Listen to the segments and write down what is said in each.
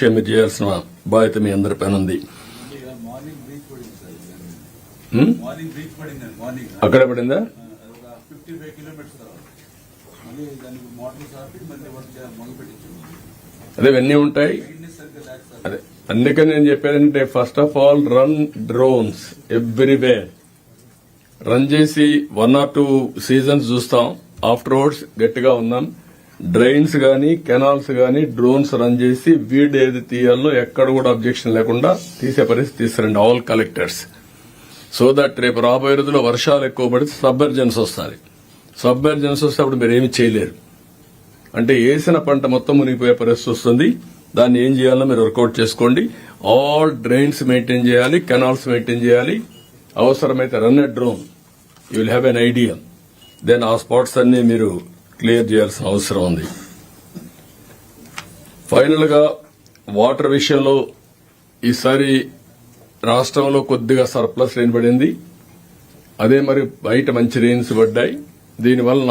విషయం మీరు చేయాల్సిన బాధ్యత మీ అందరి పైన ఉంది. అక్కడే పడిందా? అదే ఇవన్నీ ఉంటాయి. అదే అందుకని నేను చెప్పానంటే first of all run drones everywhere. Run చేసి 1 or 2 సీజన్స్ చూస్తాం. ఆఫ్టర్వర్డ్స్ గట్టిగా ఉన్నాం. డ్రైన్స్ గానీ కెనాల్స్ గానీ డ్రోన్స్ రన్ చేసి వీడ్ ఏది తీయాలో ఎక్కడ కూడా అబ్జెక్షన్ లేకుండా తీసే పరిస్థితి తీసుకురండి ఆల్ కలెక్టర్స్. సో దట్ రేపు రాబోయే రోజుల్లో వర్షాలు ఎక్కువ పడితే సబ్మెర్జెన్స్ వస్తుంది. సబ్మెర్జెన్స్ వస్తే అప్పుడు మీరు ఏమి చేయలేరు. అంటే వేసిన పంట మొత్తం మునిగిపోయే పరిస్థితి వస్తుంది. దాన్ని ఏం చేయాలో మీరు వర్కౌట్ చేసుకోండి. ఆల్ డ్రైన్స్ మెయింటైన్ చేయాలి, కెనాల్స్ మెయింటైన్ చేయాలి. అవసరమైతే run a drone, you will have an idea. Then ఆ స్పాట్స్ అన్ని మీరు క్లియర్ చేయాల్సిన అవసరం ఉంది. ఫైనల్ గా వాటర్ విషయంలో ఈసారి రాష్ట్రంలో కొద్దిగా సర్ప్లస్ రెయిన్ పడింది. అదే మరి బయట మంచి రెయిన్స్ పడ్డాయి. దీనివల్ల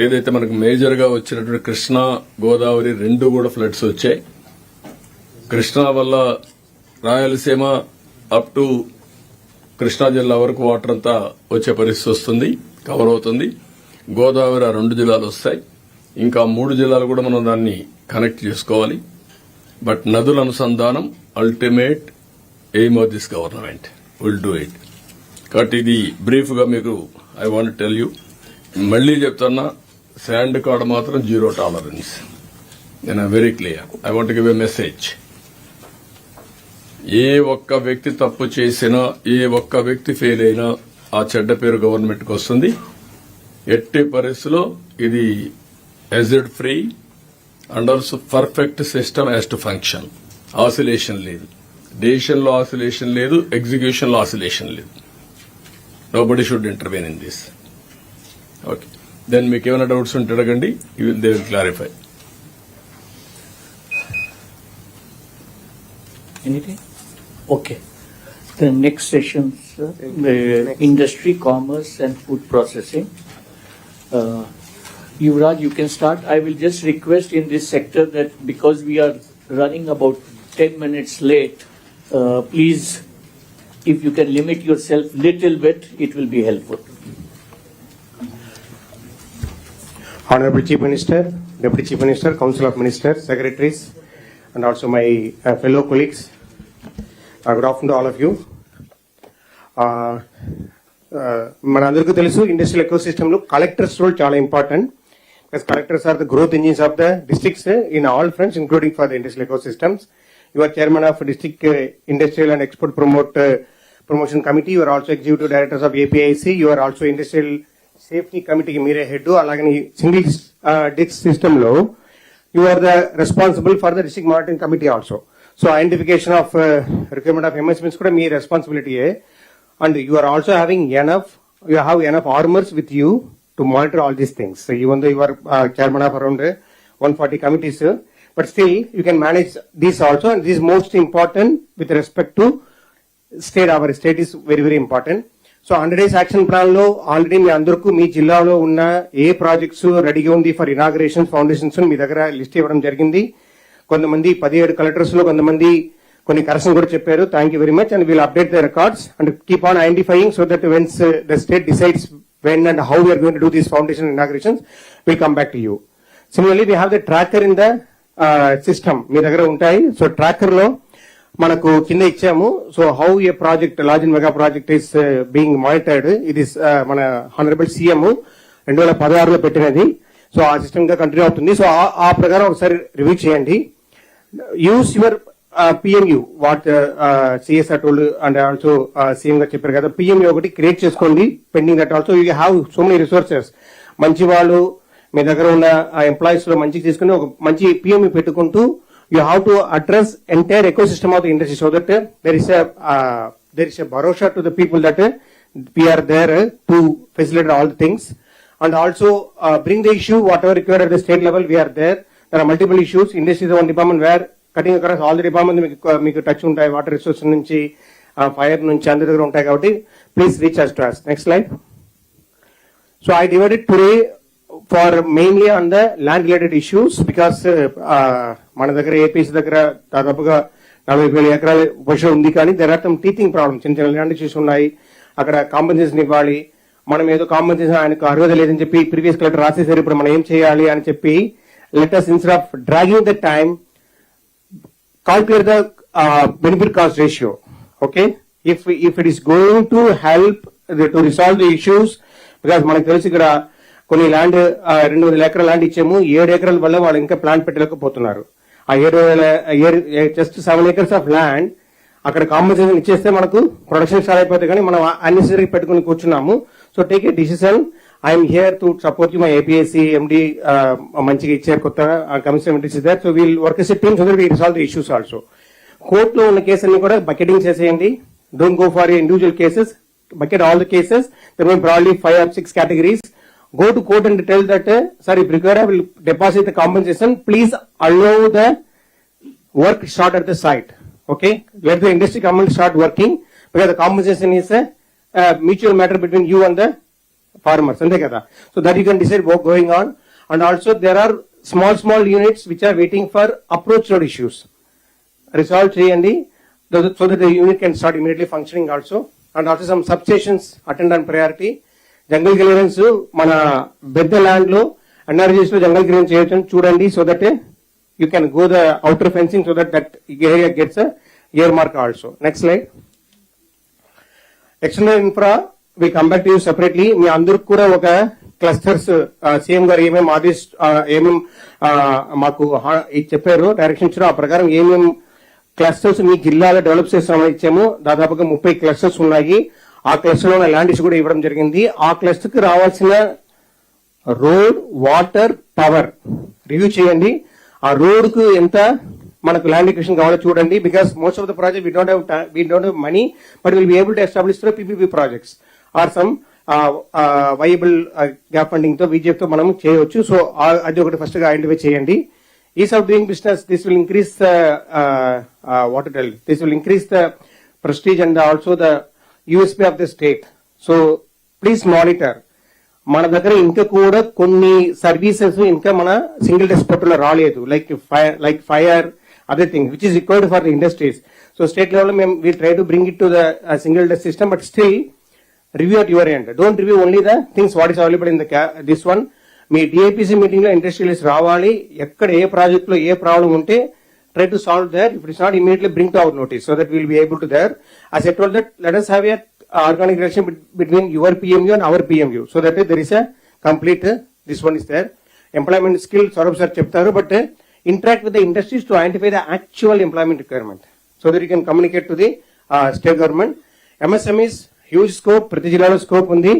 ఏదైతే మనకు మేజర్ గా వచ్చినటువంటి కృష్ణా గోదావరి 2 కూడా ఫ్లడ్స్ వచ్చాయి. కృష్ణా వల్ల రాయలసీమ అప్ టు కృష్ణా జిల్లా వరకు వాటర్ అంతా వచ్చే పరిస్థితి వస్తుంది, కవర్ అవుతుంది. గోదావరి 2 జిల్లాలు వస్తాయి. ఇంకా 3 జిల్లాలు కూడా మనం దాన్ని కనెక్ట్ చేసుకోవాలి. బట్ నదుల అనుసంధానం ultimate aim of this government, will do it. కాబట్టి ఇది బ్రీఫ్ గా మీకు ఐ వాంట్ టెల్ యూ. మళ్లీ చెప్తున్నా, శాండ్ కాడ మాత్రం 0 టాలరెన్స్. నేను very clear. I want give a message. ఏ ఒక్క వ్యక్తి తప్పు చేసినా, ఏ ఒక్క వ్యక్తి ఫెయిల్ అయినా ఆ చెడ్డ పేరు గవర్నమెంట్ కు వస్తుంది. ఎట్టి పరిస్థితిలో ఇది ఎజిడ్ free and also perfect system has to function. Oscillation లేదు, డెసిషన్లో ఆసిలేషన్ లేదు, ఎగ్జిక్యూషన్లో ఆసిలేషన్ లేదు. Nobody should intervene in this. Okay, then మీకు ఏమైనా డౌట్స్ ఉంటే అడగండి, they will clarify. Anything? Okay. The next session, industry, commerce and food processing. Yuvraj, you can start. I will just request in this sector that because we are running about 10 minutes late, please, if you can limit yourself little bit, it will be helpful. Honorable Chief Minister, Deputy Chief Minister, Council of Ministers, Secretaries, and also my fellow colleagues. Good afternoon to all of you. మనందరికీ తెలుసు, industrial ecosystem లో collectors role చాలా important. Because collectors are the growth engines of the districts in all fronts, including for the industrial ecosystems. You are chairman of district industrial and export promotion committee. You are also executive directors of APIIC. You are also industrial safety కమిటీకి మీరే head. అలాగే single desk system లో you are the responsible for the district monitoring committee also. So identification of requirement of MSMEs కూడా మీ రెస్పాన్సిబిలిటీయే. And you are also having you have enough armors with you to monitor all these things. So even though you are chairman of around 140 committees, but still you can manage this also. And this is most important with respect to state. Our state is very, very important. So 100 days action plan lo already మీ అందరికీ మీ జిల్లాలో ఉన్న ఏ projects రెడీగా ఉంది for inauguration, foundations మీ దగ్గర list ఇవ్వడం జరిగింది. కొంతమంది 17 collectors లో కొంతమంది కొన్ని కరెక్షన్ కూడా చెప్పారు. Thank you very much. And we'll update the records and keep on identifying so that when's the state decides when and how we're going to do these foundation inaugurations will come back to you. Similarly we have the tracker in the system మీ దగ్గర ఉంటాయి. సో tracker లో మనకు కింద ఇచ్చాము. So how a project, large and mega project is being monitored. ఇది మన హానరబుల్ సీఎం 2016లో పెట్టినది. సో ఆ సిస్టమ్ గా కంటిన్యూ అవుతుంది. సో ఆ ప్రకారం ఒకసారి రివ్యూ చేయండి. Use your PMU, what CSR told and also CM గా చెప్పారు కదా, PMU ఒకటి క్రియేట్ చేసుకోండి. Pending that also you have so many resources. మంచి వాళ్ళు మీ దగ్గర ఉన్న ఎంప్లాయీస్ లో మంచి తీసుకుని ఒక మంచి PMU పెట్టుకుంటూ you have to address entire ecosystem of the industry so that there is a భరోసా to the people that we are there to facilitate all the things. And also bring the issue whatever required at the state level. We are there. There are multiple issues. Industry is the one department where cutting across all the departments మీకు touch ఉంటాయి. Water resource నుంచి fire నుంచి అందరి దగ్గర ఉంటాయి కాబట్టి please reach us to us. Next slide. So I divided today for mainly on the land related issues because మన దగ్గర ఏపీసీ దగ్గర దాదాపుగా 40,000 ఎకరాల పొజిషన్ ఉంది, కానీ there are some teaching problem, చిన్న చిన్న ల్యాండ్ ఇష్యూస్ ఉన్నాయి. అక్కడ కాంపెన్సేషన్ ఇవ్వాలి, మనం ఏదో కాంపెన్సేషన్ ఆయనకు అర్హత లేదని చెప్పి ప్రీవియస్ కలెక్టర్ రాసేసారు, ఇప్పుడు మనం ఏం చేయాలి అని చెప్పి let us instead of dragging the time calculate the benefit cost ratio. Okay, if it is going to help to resolve the issues, because మనకు తెలిసి ఇక్కడ కొన్ని ల్యాండ్ 200 ఎకరాల ల్యాండ్ ఇచ్చాము, 7 ఎకరాల వల్ల వాళ్ళు ఇంకా ప్లాంట్ పెట్టలేకపోతున్నారు. ఆ 7 జస్ట్ 7 acres ఆఫ్ ల్యాండ్ అక్కడ కాంపెన్సేషన్ ఇచ్చేస్తే మనకు ప్రొడక్షన్ స్టార్ట్ అయిపోతే, కానీ మనం అన్నెసరీ పెట్టుకుని కూర్చున్నాము. So take a decision. I'm here to support you. My APSC MD మంచిగా ఇచ్చారు, కొత్తగా commission is there. So we'll work as a team so that we resolve the issues also. కోర్టులో ఉన్న కేసులన్నీ కూడా బకెటింగ్ చేసేయండి. Don't go for individual cases, bucket all the cases. There will be probably 5 or 6 categories. Go to court and tell that, sir, if required, I will deposit the compensation. Please allow the work start at the site. Okay, let the industry come and start working, because the compensation is a mutual matter between you and the farmers. So that you can decide what going on. And also there are small units which are waiting for approach road issues. Resolve cheyandi so that the unit can start immediately functioning also. And also some substations attend on priority. Jungle clearance మన పెద్ద land లో NREGS లో జంగల్ clearance చేయొచ్చు చూడండి, so that you can go the outer fencing so that area gets earmark also. Next slide. External infra we come back to you separately. మీ అందరికి కూడా ఒక క్లస్టర్స్ సీఎం గారు ఏమేం మాకు చెప్పారు, డైరెక్షన్ ఇచ్చారు, ఆ ప్రకారం ఏమేం క్లస్టర్స్ మీ జిల్లాలో డెవలప్ చేస్తామని ఇచ్చాము. దాదాపుగా 30 క్లస్టర్స్ ఉన్నాయి. ఆ క్లస్టర్ లో ల్యాండ్ ఇష్యూ కూడా ఇవ్వడం జరిగింది. ఆ క్లస్టర్ కి రావాల్సిన రోడ్, వాటర్, పవర్ రివ్యూ చేయండి. ఆ రోడ్ కు ఎంత మనకు ల్యాండ్ ఎక్విజిషన్ కావాలో చూడండి, because most of the project we don't have money, but will be able to establish through PPP projects or some viable gap funding తో విజేఫ్ తో మనం చేయవచ్చు. సో అది ఒకటి ఫస్ట్ గా ఐడెంటిఫై చేయండి. Ease of doing business, this will increase the this will increase the prestige and also the USP of the state. So please monitor. మన దగ్గర ఇంకా కూడా కొన్ని సర్వీసెస్ ఇంకా మన సింగిల్ డెస్క్ పోర్టల్ రాలేదు, like fire other thing which is required for the industries. So state level లో మేము we try to bring it to the single desk system, but still review at your end. Don't review only the things what is available in this one. మీ DIPC meeting లో industrialist రావాలి, ఎక్కడ ఏ project లో ఏ problem ఉంటే try to solve there. If it's not immediately bring to our notice so that will be able to their. As I told that, let us have a organic relation between your PMU and our PMU so that there is a complete this one is there. Employment skill Saurabh sir చెప్తారు, but interact with the industries to identify the actual employment requirement so that you can communicate to the state government. MSMEs huge scope, ప్రతి జిల్లాలో scope ఉంది.